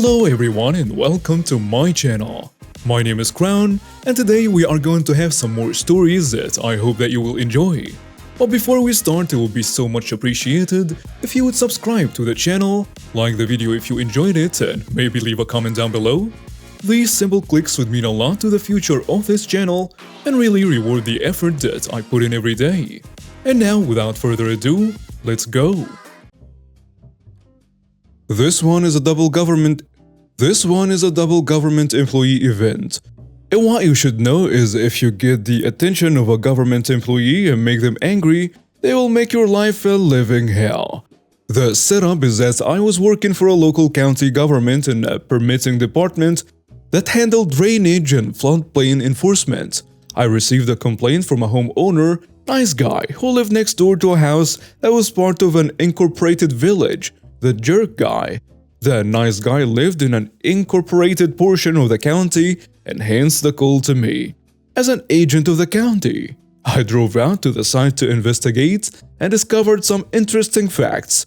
Hello everyone and welcome to my channel. My name is Crown and today we are going to have some more stories that I hope that you will enjoy. But before we start, it will be so much appreciated if you would subscribe to the channel, like the video if you enjoyed it, and maybe leave a comment down below. These simple clicks would mean a lot to the future of this channel and really reward the effort that I put in every day. And now, without further ado, let's go. This one is a double government employee event. And what you should know is if you get the attention of a government employee and make them angry, they will make your life a living hell. The setup is that I was working for a local county government in a permitting department that handled drainage and floodplain enforcement. I received a complaint from a homeowner, nice guy, who lived next door to a house that was part of an incorporated village. The jerk guy. The nice guy lived in an incorporated portion of the county and hence the call to me. As an agent of the county, I drove out to the site to investigate and discovered some interesting facts.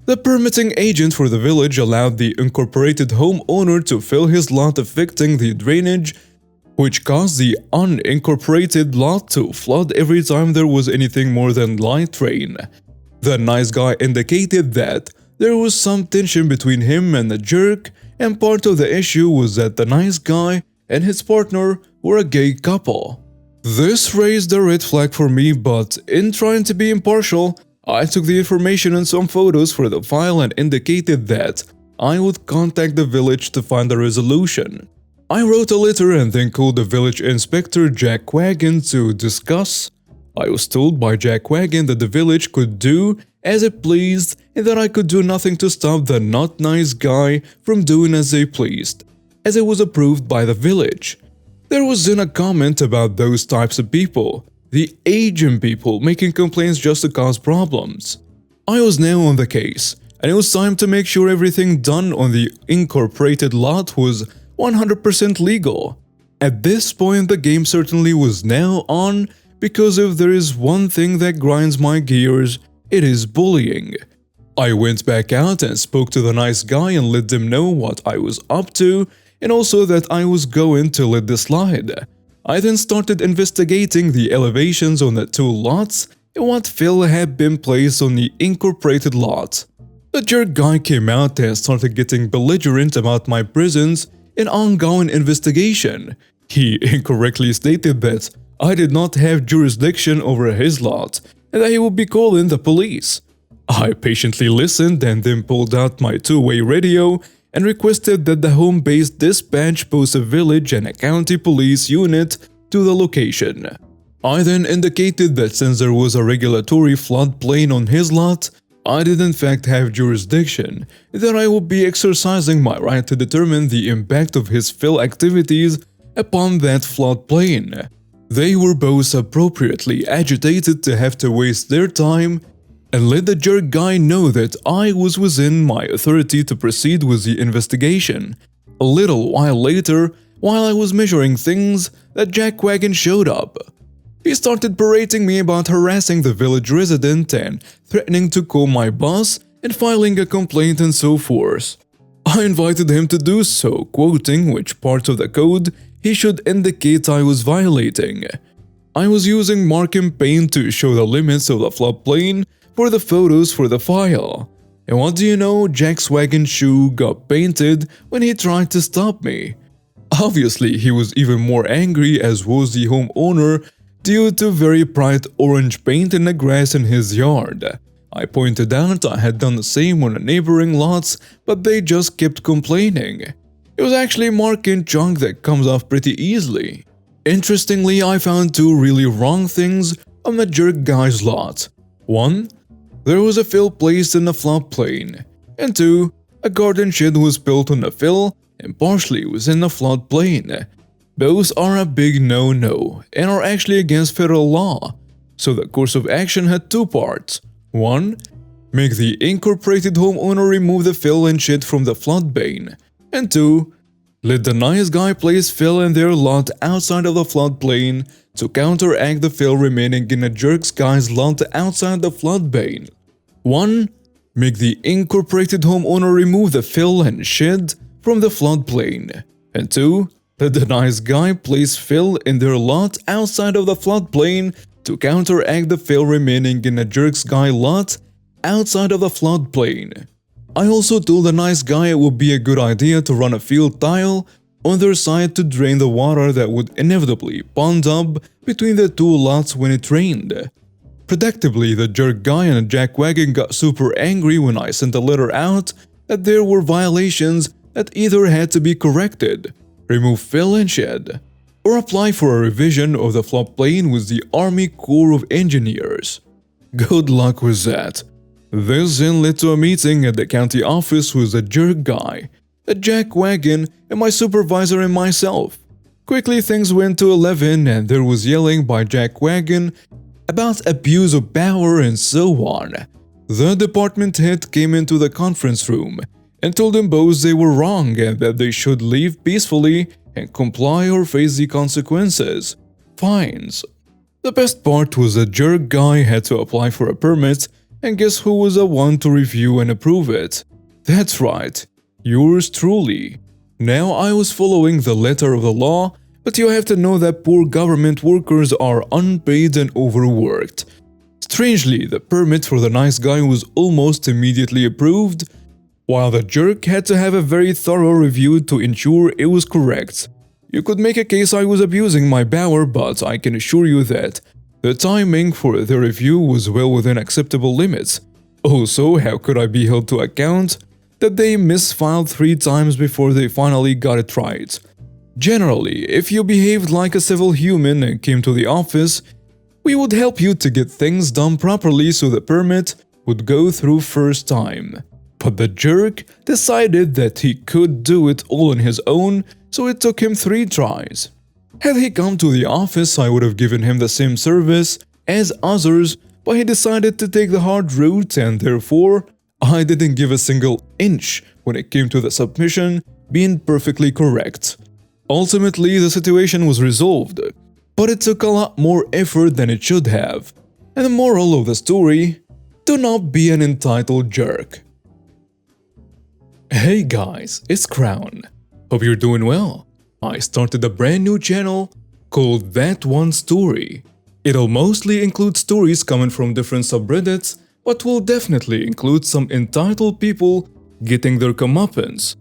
The permitting agent for the village allowed the incorporated homeowner to fill his lot affecting the drainage, which caused the unincorporated lot to flood every time there was anything more than light rain. The nice guy indicated that there was some tension between him and the jerk, and part of the issue was that the nice guy and his partner were a gay couple. This raised a red flag for me, but in trying to be impartial, I took the information and some photos for the file and indicated that I would contact the village to find a resolution. I wrote a letter and then called the village inspector Jack Wagon to discuss. I was told by Jack Wagon that the village could do as it pleased and that I could do nothing to stop the not nice guy from doing as they pleased, as it was approved by the village. There was then a comment about those types of people, the agent people making complaints just to cause problems. I was now on the case, and it was time to make sure everything done on the incorporated lot was 100% legal. At this point, the game certainly was now on, because if there is one thing that grinds my gears, it is bullying. I went back out and spoke to the nice guy and let them know what I was up to and also that I was going to let this slide. I then started investigating the elevations on the two lots and what fill had been placed on the incorporated lot. The jerk guy came out and started getting belligerent about my presence in ongoing investigation. He incorrectly stated that I did not have jurisdiction over his lot and that he would be calling the police. I patiently listened and then pulled out my two-way radio and requested that the home-based dispatch post a village and a county police unit to the location. I then indicated that since there was a regulatory floodplain on his lot, I did in fact have jurisdiction, and that I would be exercising my right to determine the impact of his fill activities upon that floodplain. They were both appropriately agitated to have to waste their time and let the jerk guy know that I was within my authority to proceed with the investigation. A little while later, while I was measuring things, that Jack Wagon showed up. He started berating me about harassing the village resident and threatening to call my boss and filing a complaint and so forth. I invited him to do so, quoting which parts of the code he should indicate I was violating. I was using marking paint to show the limits of the floodplain for the photos for the file. And what do you know, Jack's wagon shoe got painted when he tried to stop me. Obviously, he was even more angry, as was the homeowner, due to very bright orange paint in the grass in his yard. I pointed out I had done the same on the neighboring lots, but they just kept complaining. It was actually marking junk that comes off pretty easily. Interestingly, I found two really wrong things on the jerk guy's lot. 1. There was a fill placed in the floodplain. And 2. A garden shed was built on the fill and partially within the floodplain. Both are a big no-no and are actually against federal law. So the course of action had two parts. 1. Make the incorporated homeowner remove the fill and shed from the floodplain. And 2. Let the nice guy place fill in their lot outside of the floodplain to counteract the fill remaining in a jerk guy's lot outside the floodplain. 1. Make the incorporated homeowner remove the fill and shed from the floodplain. And 2. That the nice guy placed fill in their lot outside of the floodplain to counteract the fill remaining in a jerk's guy lot outside of the floodplain. I also told the nice guy it would be a good idea to run a field tile on their side to drain the water that would inevitably pond up between the two lots when it rained. Predictably, the jerk guy and a jackwagon got super angry when I sent a letter out that there were violations that either had to be corrected, remove fill and shed, or apply for a revision of the floodplain with the Army Corps of Engineers. Good luck with that. This then led to a meeting at the county office with the jerk guy, a jackwagon, and my supervisor and myself. Quickly things went to 11 and there was yelling by jackwagon about abuse of power and so on. The department head came into the conference room and told them both they were wrong and that they should leave peacefully and comply or face the consequences. Fines. The best part was the jerk guy had to apply for a permit, and guess who was the one to review and approve it? That's right, yours truly. Now I was following the letter of the law, but you have to know that poor government workers are unpaid and overworked. Strangely, the permit for the nice guy was almost immediately approved, while the jerk had to have a very thorough review to ensure it was correct. You could make a case I was abusing my power, but I can assure you that the timing for the review was well within acceptable limits. Also, how could I be held to account that they misfiled 3 times before they finally got it right? Generally, if you behaved like a civil human and came to the office, we would help you to get things done properly so the permit would go through first time. But the jerk decided that he could do it all on his own, so it took him 3 tries. Had he come to the office, I would have given him the same service as others, but he decided to take the hard route and therefore, I didn't give a single inch when it came to the submission being perfectly correct. Ultimately, the situation was resolved, but it took a lot more effort than it should have. And the moral of the story, do not be an entitled jerk. Hey guys, it's Crown. Hope you're doing well. I started a brand new channel called That One Story. It'll mostly include stories coming from different subreddits, but will definitely include some entitled people getting their comeuppance.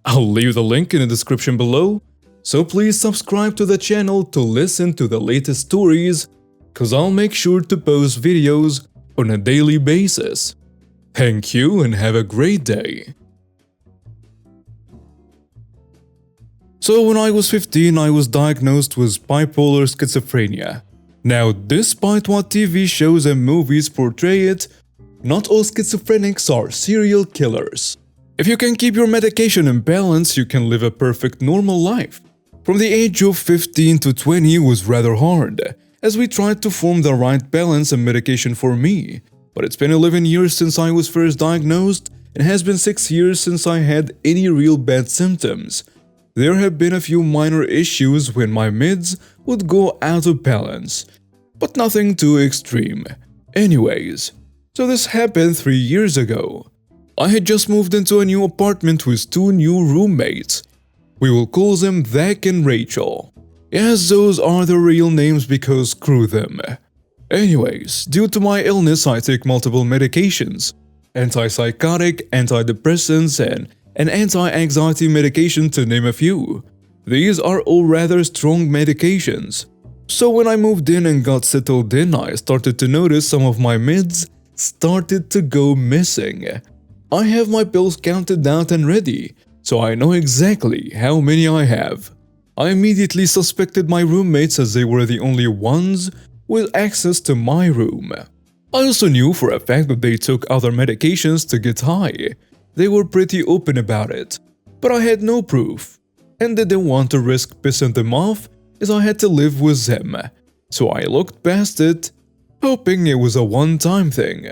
I'll leave the link in the description below, so please subscribe to the channel to listen to the latest stories, cause I'll make sure to post videos on a daily basis. Thank you and have a great day. So when I was 15, I was diagnosed with bipolar schizophrenia. Now, despite what TV shows and movies portray it, not all schizophrenics are serial killers. If you can keep your medication in balance, you can live a perfect normal life. From the age of 15 to 20 was rather hard, as we tried to form the right balance and medication for me. But it's been 11 years since I was first diagnosed, and has been 6 years since I had any real bad symptoms. There have been a few minor issues when my meds would go out of balance, but nothing too extreme. Anyways, so this happened 3 years ago. I had just moved into a new apartment with 2 new roommates. We will call them Zach and Rachel. Yes, those are the real names because screw them. Anyways, due to my illness I take multiple medications. Antipsychotic, antidepressants, and an anti-anxiety medication to name a few. These are all rather strong medications. So when I moved in and got settled in, I started to notice some of my meds started to go missing. I have my pills counted out and ready, so I know exactly how many I have. I immediately suspected my roommates as they were the only ones with access to my room. I also knew for a fact that they took other medications to get high. They were pretty open about it, but I had no proof, and didn't want to risk pissing them off as I had to live with them, so I looked past it, hoping it was a one-time thing.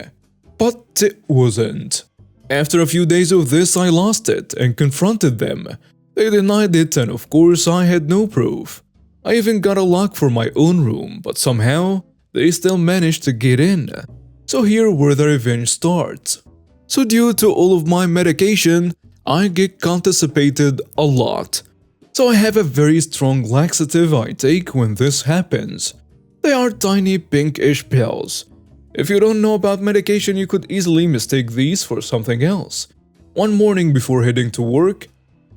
But it wasn't. After a few days of this, I lost it and confronted them. They denied it, and of course I had no proof. I even got a lock for my own room, but somehow they still managed to get in. So here where the revenge starts. So due to all of my medication, I get constipated a lot. So I have a very strong laxative I take when this happens. They are tiny pinkish pills. If you don't know about medication, you could easily mistake these for something else. One morning before heading to work,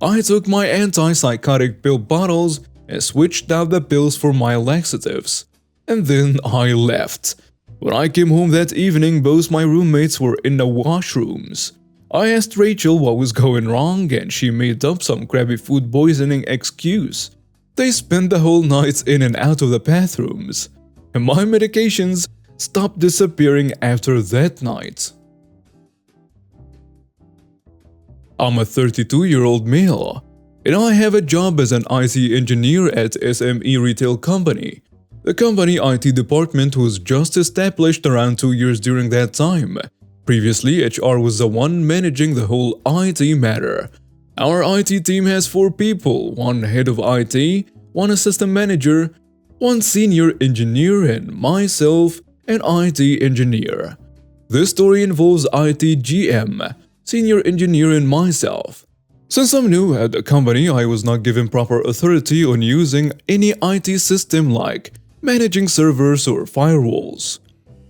I took my antipsychotic pill bottles and switched out the pills for my laxatives. And then I left. When I came home that evening, both my roommates were in the washrooms. I asked Rachel what was going wrong and she made up some crappy food poisoning excuse. They spent the whole night in and out of the bathrooms. And my medications stopped disappearing after that night. I'm a 32-year-old male, and I have a job as an IT engineer at SME retail company. The company IT department was just established around 2 years during that time. Previously, HR was the one managing the whole IT matter. Our IT team has 4 people, 1 head of IT, 1 assistant manager, 1 senior engineer, and myself, an IT engineer. This story involves IT GM, senior engineer, and myself. Since I'm new at the company, I was not given proper authority on using any IT system like managing servers or firewalls.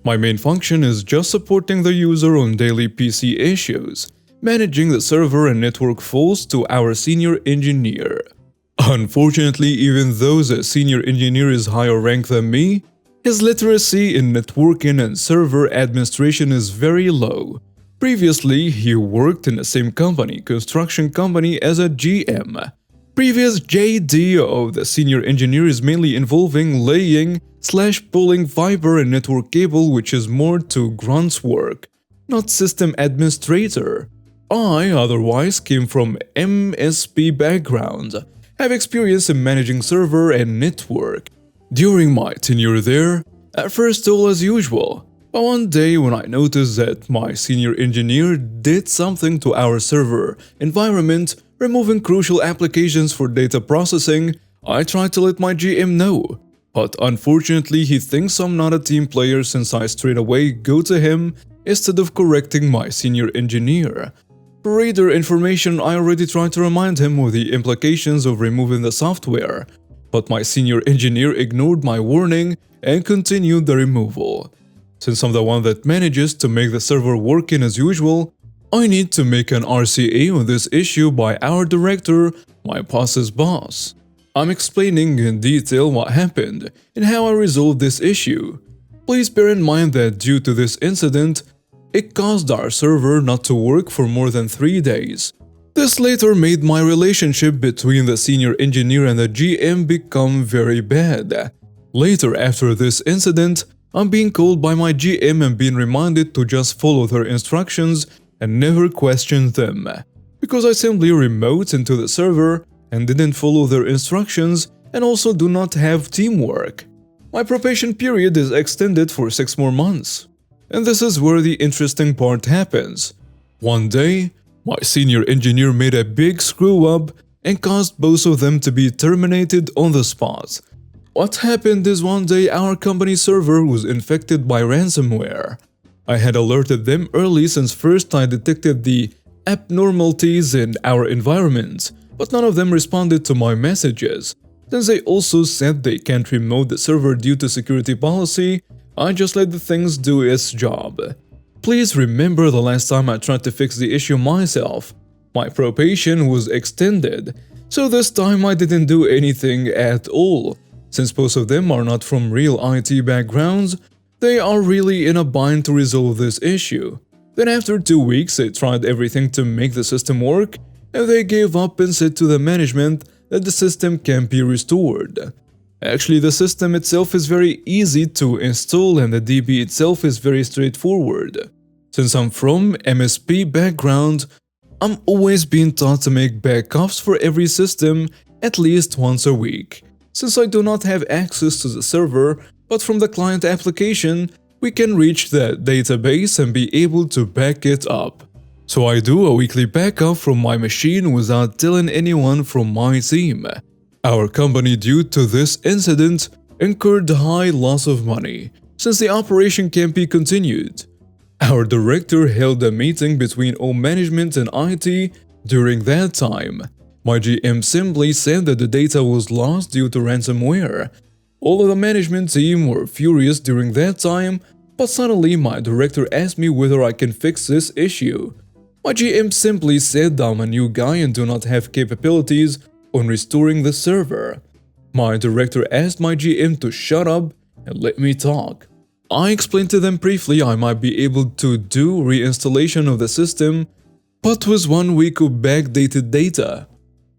My main function is just supporting the user on daily PC issues, managing the server and network faults to our senior engineer. Unfortunately, even though the senior engineer is higher ranked than me, his literacy in networking and server administration is very low. Previously, he worked in the same construction company as a GM. Previous JD of the senior engineer is mainly involving laying/pulling fiber and network cable, which is more to grunt's work, not system administrator. I otherwise came from MSP background, have experience in managing server and network. During my tenure there, at first all as usual, but one day when I noticed that my senior engineer did something to our server environment, removing crucial applications for data processing, I tried to let my GM know. But unfortunately, he thinks I'm not a team player since I straight away go to him instead of correcting my senior engineer. For reader information, I already tried to remind him of the implications of removing the software, but my senior engineer ignored my warning and continued the removal. Since I'm the one that manages to make the server working as usual, I need to make an RCA on this issue by our director, my boss's boss. I'm explaining in detail what happened and how I resolved this issue. Please bear in mind that due to this incident, it caused our server not to work for more than 3 days. This later made my relationship between the senior engineer and the GM become very bad. Later after this incident, I'm being called by my GM and being reminded to just follow their instructions and never question them, because I simply remote into the server and didn't follow their instructions and also do not have teamwork. My probation period is extended for 6 more months. And this is where the interesting part happens. One day, my senior engineer made a big screw-up and caused both of them to be terminated on the spot. What happened is one day our company server was infected by ransomware. I had alerted them early since first I detected the abnormalities in our environment, but none of them responded to my messages. Since they also said they can't remote the server due to security policy, I just let the things do its job. Please remember the last time I tried to fix the issue myself. My probation was extended, so this time I didn't do anything at all. Since both of them are not from real IT backgrounds, they are really in a bind to resolve this issue. Then after 2 weeks, they tried everything to make the system work, and they gave up and said to the management that the system can't be restored. Actually, the system itself is very easy to install and the DB itself is very straightforward. Since I'm from MSP background, I'm always being taught to make backups for every system at least once a week. Since I do not have access to the server, but from the client application, we can reach the database and be able to back it up. So I do a weekly backup from my machine without telling anyone from my team. Our company, due to this incident, incurred high loss of money, since the operation can't be continued. Our director held a meeting between all management and IT During that time, my GM simply said that the data was lost due to ransomware. All of the management team were furious during that time, but suddenly my director asked me whether I can fix this issue. My GM simply said that I'm a new guy and do not have capabilities on restoring the server. My director asked my GM to shut up and let me talk. I explained to them briefly I might be able to do reinstallation of the system, but with 1 week of backdated data.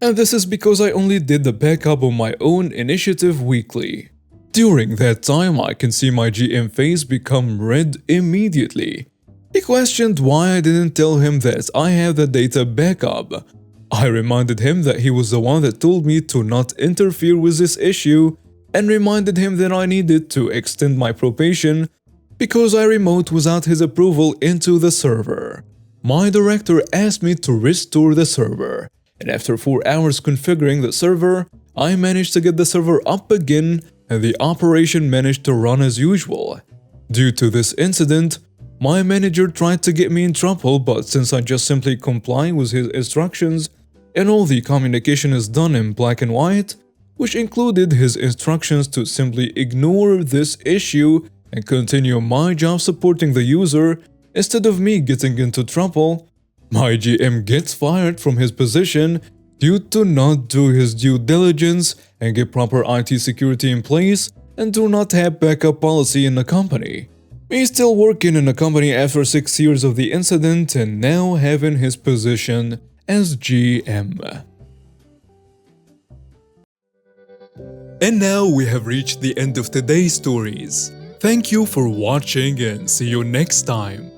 And this is because I only did the backup on my own initiative weekly. During that time, I can see my GM face become red immediately. He questioned why I didn't tell him that I have the data backup. I reminded him that he was the one that told me to not interfere with this issue and reminded him that I needed to extend my probation because I remote without his approval into the server. My director asked me to restore the server, and after 4 hours configuring the server, I managed to get the server up again and the operation managed to run as usual. Due to this incident, my manager tried to get me in trouble, but since I just simply comply with his instructions and all the communication is done in black and white, which included his instructions to simply ignore this issue and continue my job supporting the user instead of me getting into trouble, my GM gets fired from his position due to not do his due diligence and get proper IT security in place and do not have backup policy in the company. He's still working in the company after 6 years of the incident and now having his position as GM. And now we have reached the end of today's stories. Thank you for watching and see you next time.